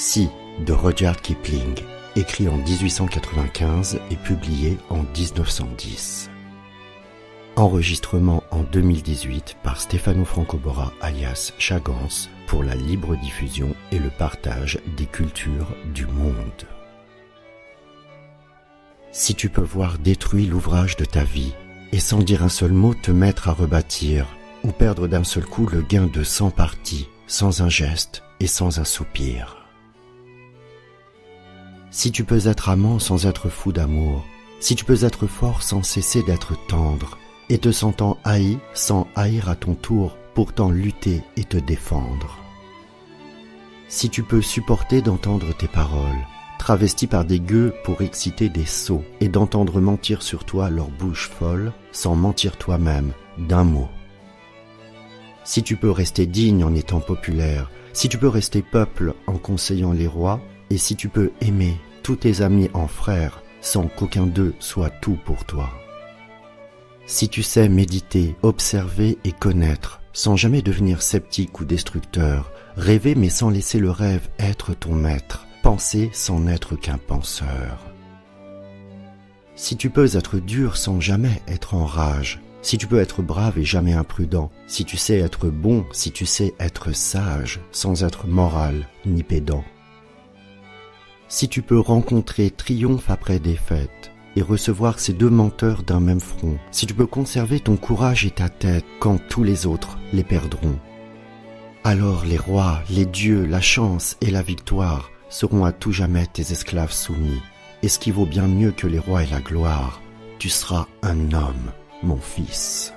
Si de Rudyard Kipling, écrit en 1895 et publié en 1910. Enregistrement en 2018 par Stefano Francobora alias Chagans pour la libre diffusion et le partage des cultures du monde. Si tu peux voir détruit l'ouvrage de ta vie et sans dire un seul mot te mettre à rebâtir, ou perdre d'un seul coup le gain de 100 parties, sans un geste et sans un soupir. Si tu peux être amant sans être fou d'amour, si tu peux être fort sans cesser d'être tendre, et te sentant haï sans haïr à ton tour, pourtant lutter et te défendre. Si tu peux supporter d'entendre tes paroles, travesties par des gueux pour exciter des sots, et d'entendre mentir sur toi leur bouche folle, sans mentir toi-même d'un mot. Si tu peux rester digne en étant populaire, si tu peux rester peuple en conseillant les rois, et si tu peux aimer tous tes amis en frères, sans qu'aucun d'eux soit tout pour toi. Si tu sais méditer, observer et connaître, sans jamais devenir sceptique ou destructeur, rêver mais sans laisser le rêve être ton maître, penser sans n'être qu'un penseur. Si tu peux être dur sans jamais être en rage, si tu peux être brave et jamais imprudent, si tu sais être bon, si tu sais être sage, sans être moral ni pédant. Si tu peux rencontrer triomphe après défaite et recevoir ces deux menteurs d'un même front, si tu peux conserver ton courage et ta tête quand tous les autres les perdront, alors les rois, les dieux, la chance et la victoire seront à tout jamais tes esclaves soumis. Et ce qui vaut bien mieux que les rois et la gloire, tu seras un homme, mon fils.